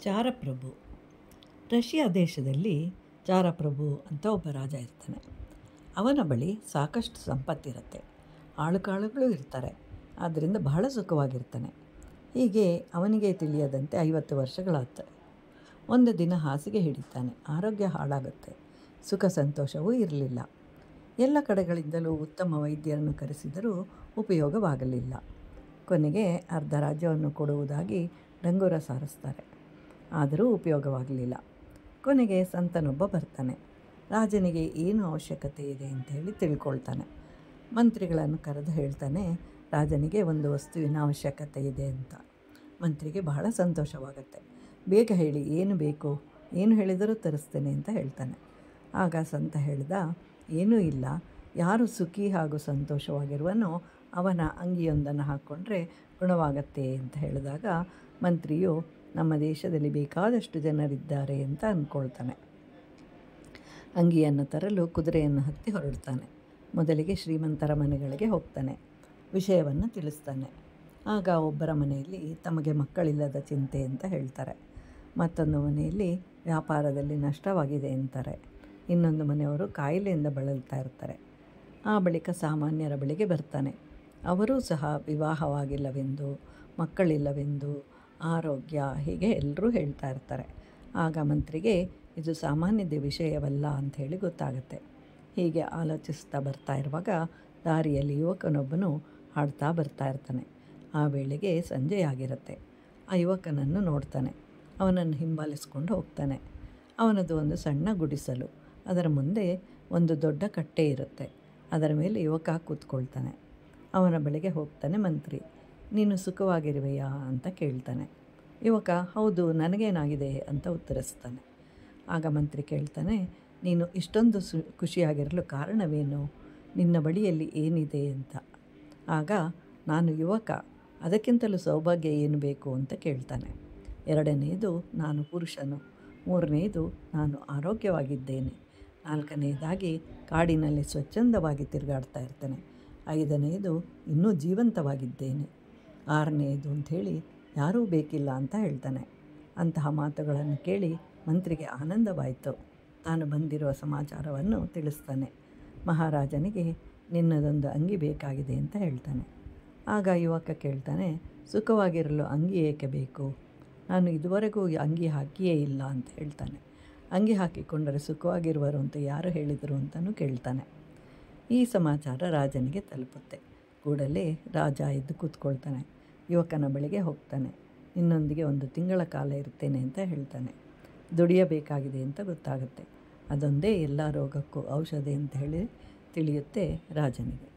ಚಾರಪ್ರಭು. Russia ದೇಶದಲ್ಲಿ ಚಾರಪ್ರಭು ಅಂತ ಒಬ್ಬ ರಾಜ ಇರ್ತಾನೆ. ಅವನ ಬಳಿ ಸಾಕಷ್ಟು ಸಂಪತ್ತಿರುತ್ತೆ, ಆಳುಕಾಳುಗಳು ಇರ್ತಾರೆ. ಆದ್ದರಿಂದ ಬಹಳ ಸುಖವಾಗಿರ್ತಾನೆ. ಹೀಗೆ ಅವನಿಗೆ ತಿಳಿಯದಂತೆ 50 ವರ್ಷಗಳಾಗ್ತವೆ. ಒಂದು ದಿನ ಹಾಸಿಗೆ ಹಿಡಿತಾನೆ. ಆರೋಗ್ಯ ಹಾಳಾಗುತ್ತೆ. ಸುಖ ಸಂತೋಷವೂ ಇರಲಿಲ್ಲ. ಎಲ್ಲ ಕಡೆಗಳಿಂದಲೂ ಉತ್ತಮ ವೈದ್ಯರನ್ನು ಕರೆಸಿದರೂ ಉಪಯೋಗವಾಗಲಿಲ್ಲ. ಕೊನೆಗೆ ಅರ್ಧ ರಾಜ್ಯವನ್ನು ಕೊಡುವುದಾಗಿ ಡಂಗೂರ ಸಾರಿಸ್ತಾರೆ. ಆದರೂ ಉಪಯೋಗವಾಗಲಿಲ್ಲ. ಕೊನೆಗೆ ಸಂತನೊಬ್ಬ ಬರ್ತಾನೆ. ರಾಜನಿಗೆ ಏನು ಅವಶ್ಯಕತೆ ಇದೆ ಅಂತ ಹೇಳಿ ತಿಳ್ಕೊಳ್ತಾನೆ. ಮಂತ್ರಿಗಳನ್ನು ಕರೆದು ಹೇಳ್ತಾನೆ, ರಾಜನಿಗೆ ಒಂದು ವಸ್ತುವಿನ ಅವಶ್ಯಕತೆ ಇದೆ ಅಂತ. ಮಂತ್ರಿಗೆ ಬಹಳ ಸಂತೋಷವಾಗುತ್ತೆ. ಬೇಗ ಹೇಳಿ, ಏನು ಬೇಕು, ಏನು ಹೇಳಿದರೂ ತರಿಸ್ತೇನೆ ಅಂತ ಹೇಳ್ತಾನೆ. ಆಗ ಸಂತ ಹೇಳ್ದ, ಏನೂ ಇಲ್ಲ, ಯಾರು ಸುಖಿ ಹಾಗೂ ಸಂತೋಷವಾಗಿರುವನೋ ಅವನ ಅಂಗಿಯೊಂದನ್ನು ಹಾಕ್ಕೊಂಡ್ರೆ ಗುಣವಾಗತ್ತೆ ಅಂತ ಹೇಳಿದಾಗ ಮಂತ್ರಿಯು ನಮ್ಮ ದೇಶದಲ್ಲಿ ಬೇಕಾದಷ್ಟು ಜನರಿದ್ದಾರೆ ಅಂತ ಅಂದ್ಕೊಳ್ತಾನೆ. ಅಂಗಿಯನ್ನು ತರಲು ಕುದುರೆಯನ್ನು ಹತ್ತಿ ಹೊರಡ್ತಾನೆ. ಮೊದಲಿಗೆ ಶ್ರೀಮಂತರ ಮನೆಗಳಿಗೆ ಹೋಗ್ತಾನೆ. ವಿಷಯವನ್ನು ತಿಳಿಸ್ತಾನೆ. ಆಗ ಒಬ್ಬರ ಮನೆಯಲ್ಲಿ ತಮಗೆ ಮಕ್ಕಳಿಲ್ಲದ ಚಿಂತೆ ಅಂತ ಹೇಳ್ತಾರೆ. ಮತ್ತೊಂದು ಮನೆಯಲ್ಲಿ ವ್ಯಾಪಾರದಲ್ಲಿ ನಷ್ಟವಾಗಿದೆ ಅಂತಾರೆ. ಇನ್ನೊಂದು ಮನೆಯವರು ಕಾಯಿಲೆಯಿಂದ ಬಳಲ್ತಾ ಇರ್ತಾರೆ. ಆ ಬಳಿಕ ಸಾಮಾನ್ಯರ ಬಳಿಗೆ ಬರ್ತಾನೆ. ಅವರೂ ಸಹ ವಿವಾಹವಾಗಿಲ್ಲವೆಂದು, ಮಕ್ಕಳಿಲ್ಲವೆಂದು, ಆರೋಗ್ಯ, ಹೀಗೆ ಎಲ್ಲರೂ ಹೇಳ್ತಾ ಇರ್ತಾರೆ. ಆಗ ಮಂತ್ರಿಗೆ ಇದು ಸಾಮಾನ್ಯದ ವಿಷಯವಲ್ಲ ಅಂಥೇಳಿ ಗೊತ್ತಾಗುತ್ತೆ. ಹೀಗೆ ಆಲೋಚಿಸ್ತಾ ಬರ್ತಾ ಇರುವಾಗ ದಾರಿಯಲ್ಲಿ ಯುವಕನೊಬ್ಬನು ಹಾಡ್ತಾ ಬರ್ತಾ ಇರ್ತಾನೆ. ಆ ವೇಳೆಗೆ ಸಂಜೆಯಾಗಿರುತ್ತೆ. ಆ ಯುವಕನನ್ನು ನೋಡ್ತಾನೆ. ಅವನನ್ನು ಹಿಂಬಾಲಿಸ್ಕೊಂಡು ಹೋಗ್ತಾನೆ. ಅವನದು ಒಂದು ಸಣ್ಣ ಗುಡಿಸಲು. ಅದರ ಮುಂದೆ ಒಂದು ದೊಡ್ಡ ಕಟ್ಟೆ ಇರುತ್ತೆ. ಅದರ ಮೇಲೆ ಯುವಕ ಕೂತ್ಕೊಳ್ತಾನೆ. ಅವನ ಬಳಿಗೆ ಹೋಗ್ತಾನೆ ಮಂತ್ರಿ. ನೀನು ಸುಖವಾಗಿರುವೆಯಾ ಅಂತ ಕೇಳ್ತಾನೆ. ಯುವಕ, ಹೌದು, ನನಗೇನಾಗಿದೆ ಅಂತ ಉತ್ತರಿಸ್ತಾನೆ. ಆಗ ಮಂತ್ರಿ ಕೇಳ್ತಾನೆ, ನೀನು ಇಷ್ಟೊಂದು ಖುಷಿಯಾಗಿರಲು ಕಾರಣವೇನು? ನಿನ್ನ ಬಳಿಯಲ್ಲಿ ಏನಿದೆ ಅಂತ. ಆಗ ನಾನು ಯುವಕ, ಅದಕ್ಕಿಂತಲೂ ಸೌಭಾಗ್ಯ ಏನು ಬೇಕು ಅಂತ ಕೇಳ್ತಾನೆ. ಎರಡನೆಯದು, ನಾನು ಪುರುಷನು. ಮೂರನೆಯದು, ನಾನು ಆರೋಗ್ಯವಾಗಿದ್ದೇನೆ. ನಾಲ್ಕನೆಯದಾಗಿ ಕಾಡಿನಲ್ಲಿ ಸ್ವಚ್ಛಂದವಾಗಿ ತಿರುಗಾಡ್ತಾ ಇರ್ತೇನೆ. ಐದನೆಯದು, ಇನ್ನೂ ಜೀವಂತವಾಗಿದ್ದೇನೆ. ಆರನೆಯದು ಅಂಥೇಳಿ ಯಾರೂ ಬೇಕಿಲ್ಲ ಅಂತ ಹೇಳ್ತಾನೆ. ಅಂತಹ ಮಾತುಗಳನ್ನು ಕೇಳಿ ಮಂತ್ರಿಗೆ ಆನಂದವಾಯಿತು. ತಾನು ಬಂದಿರುವ ಸಮಾಚಾರವನ್ನು ತಿಳಿಸ್ತಾನೆ. ಮಹಾರಾಜನಿಗೆ ನಿನ್ನದೊಂದು ಅಂಗಿ ಬೇಕಾಗಿದೆ ಅಂತ ಹೇಳ್ತಾನೆ. ಆಗ ಯುವಕ ಕೇಳ್ತಾನೆ, ಸುಖವಾಗಿರಲು ಅಂಗಿ ಏಕೆ ಬೇಕು? ನಾನು ಇದುವರೆಗೂ ಅಂಗಿ ಹಾಕಿಯೇ ಇಲ್ಲ ಅಂತ ಹೇಳ್ತಾನೆ. ಅಂಗಿ ಹಾಕಿಕೊಂಡರೆ ಸುಖವಾಗಿರುವರು ಅಂತ ಯಾರು ಹೇಳಿದರು ಅಂತಲೂ ಕೇಳ್ತಾನೆ. ಈ ಸಮಾಚಾರ ರಾಜನಿಗೆ ತಲುಪುತ್ತೆ. ಕೂಡಲೇ ರಾಜ ಎದ್ದು ಕೂತ್ಕೊಳ್ತಾನೆ. ಯುವಕನ ಬಳಿಗೆ ಹೋಗ್ತಾನೆ. ನಿನ್ನೊಂದಿಗೆ 1 ತಿಂಗಳ ಕಾಲ ಇರ್ತೇನೆ ಅಂತ ಹೇಳ್ತಾನೆ. ದುಡಿಯಬೇಕಾಗಿದೆ ಅಂತ ಗೊತ್ತಾಗುತ್ತೆ. ಅದೊಂದೇ ಎಲ್ಲ ರೋಗಕ್ಕೂ ಔಷಧಿ ಅಂತ ಹೇಳಿ ತಿಳಿಯುತ್ತೆ ರಾಜನಿಗೆ.